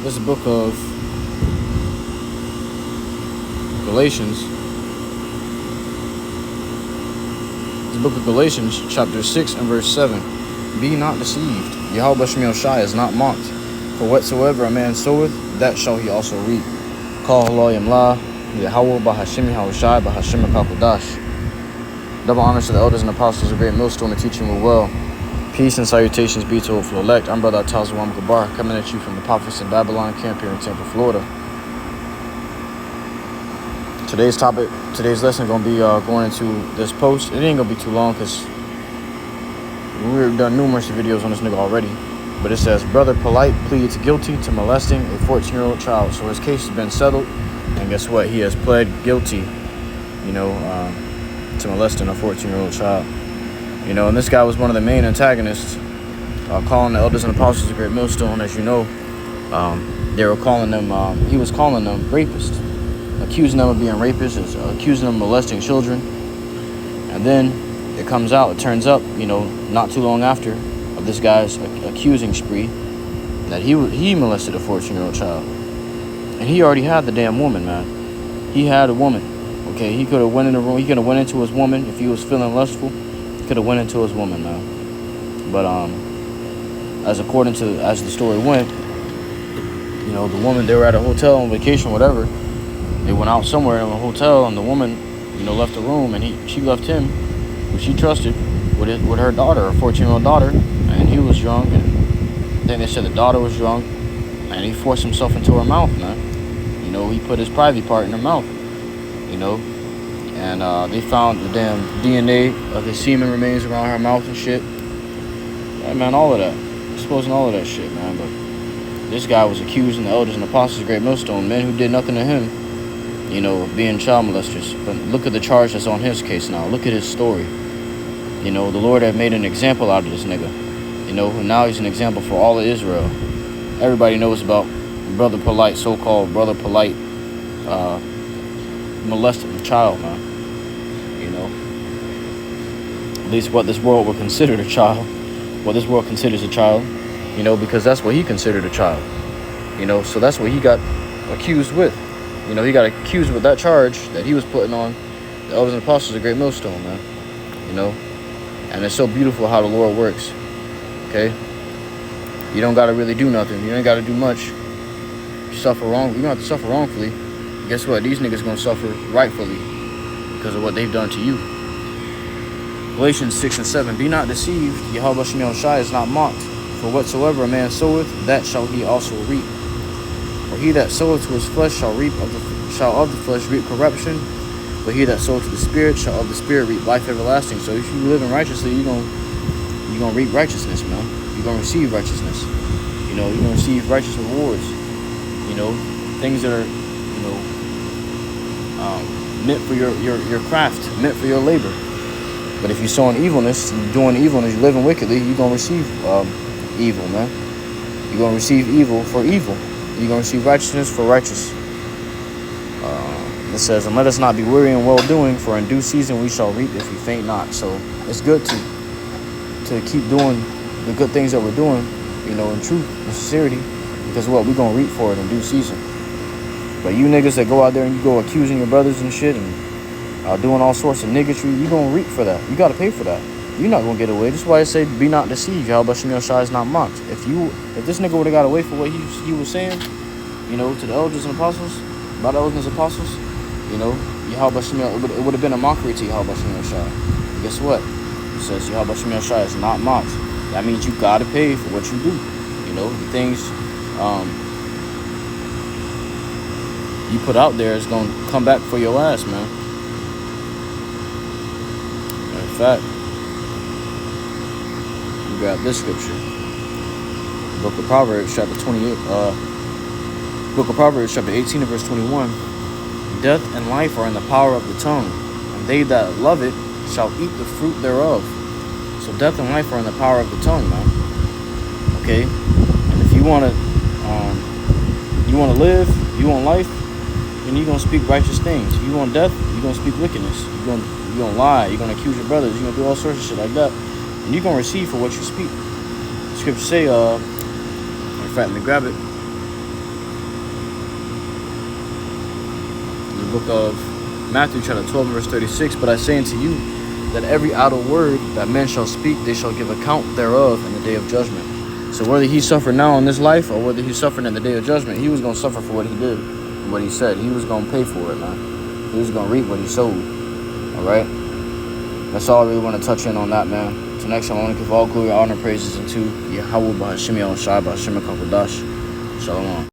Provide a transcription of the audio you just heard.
This is the book of Galatians. The book of Galatians, chapter 6 and verse 7. Be not deceived. YAHAWASHI is not mocked. For whatsoever a man soweth, that shall he also reap. HALALYAM YAHAWAH BAHASHAM BAHASHAM QADASH. Double honors to the elders and apostles of great MILLSTONE, the teaching will well. Peace and salutations be to hopeful elect. I'm Brother Tazawam Gabar, coming at you from the Prophets in Babylon camp here in Tampa, Florida. Today's lesson gonna be going into this post. It ain't gonna be too long because we've done numerous videos on this nigga already. But it says, brother Polight pleads guilty to molesting a 14-year-old child. So his case has been settled, and guess what? He has pled guilty, to molesting a 14-year-old child. And this guy was one of the main antagonists, calling the elders and apostles of great MILLSTONE. As you know, they were calling them. He was calling them rapists, accusing them of being rapists, accusing them of molesting children. And then it turns up, not too long after of this guy's accusing spree, that he molested a 14-year-old child. And he already had the damn woman, man. He had a woman. Okay, he could have went in the room. He could have went into his woman if he was feeling lustful. He could have went into his woman, man. But as the story went, the woman, they were at a hotel on vacation, whatever. They went out somewhere in a hotel, and the woman, left the room, and she left him, who she trusted, with her daughter, her 14-year-old daughter, and he was drunk, and then they said the daughter was drunk, and he forced himself into her mouth, man. He put his private part in her mouth, and they found the damn DNA of his semen remains around her mouth and shit. Yeah, man, all of that. Exposing all of that shit, man. But this guy was accusing the elders and apostles of great MILLSTONE, men who did nothing to him, of being child molesters. But look at the charge that's on his case now. Look at his story. The Lord had made an example out of this nigga. Who now he's an example for all of Israel. Everybody knows about Brother Polight, so-called Brother Polight, molested a child, man. At least what this world would consider a child. What this world considers a child. Because that's what he considered a child. So that's what he got accused with. He got accused with that charge that he was putting on the elders and apostles of great MILLSTONE, man. And it's so beautiful how the Lord works. Okay? You don't got to really do nothing. You ain't got to do much. You suffer wrong. You don't have to suffer wrongfully. Guess what? These niggas going to suffer rightfully because of what they've done to you. Galatians 6 and 7. Be not deceived. YAHAWASHI is not mocked. For whatsoever a man soweth, that shall he also reap. For he that soweth to his flesh shall of the flesh reap corruption. But he that soweth to the Spirit shall of the Spirit reap life everlasting. So if you live in righteously, you're gonna reap righteousness, man. You're gonna receive righteousness. You're gonna receive righteous rewards. Things that are, meant for your craft, meant for your labor. But if you're sowing evilness, you're doing evilness, you're living wickedly, you're gonna receive evil, man. You're gonna receive evil for evil. You're gonna receive righteousness for righteous. It says, and let us not be weary in well-doing, for in due season we shall reap if we faint not. So it's good to keep doing the good things that we're doing, in truth and sincerity, because we're going to reap for it in due season. But you niggas that go out there and you go accusing your brothers and shit and doing all sorts of niggatry, you're going to reap for that. You got to pay for that. You're not going to get away. That's why I say, be not deceived. YAHAWASHI is not mocked. If this nigga would have got away for what he was saying, to the elders and apostles, about the elders and apostles, YAHAWASHI, it would have been a mockery to YAHAWASHI. Guess what? It says YAHAWASHI is not mocked. That means you gotta pay for what you do. The things you put out there is gonna come back for your ass, man. In fact, you got this scripture. Book of Proverbs, chapter 28. Book of Proverbs, chapter 18 and verse 21. Death and life are in the power of the tongue, and they that love it shall eat the fruit thereof. So death and life are in the power of the tongue, man. Okay? And if you want to live, you want life, then you're going to speak righteous things. If you want death, you're going to speak wickedness. You're going to lie. You're going to accuse your brothers. You're going to do all sorts of shit like that. And you're going to receive for what you speak. The scriptures say, in fact, let me grab it. book of Matthew chapter 12 verse 36. But I say unto you that every idle word that men shall speak, they shall give account thereof in the day of judgment. So whether he suffered now in this life or whether he suffered in the day of judgment, he was going to suffer for what he did and what he said. He was going to pay for it, man. He was going to reap what he sowed. All right? That's all I really want to touch in on that, man. Till next time, I want to give all glory, honor, praises unto YAHAWAH, BAHASHAM, YAHAWASHI, BAHASHAM, QADASH. Shalom.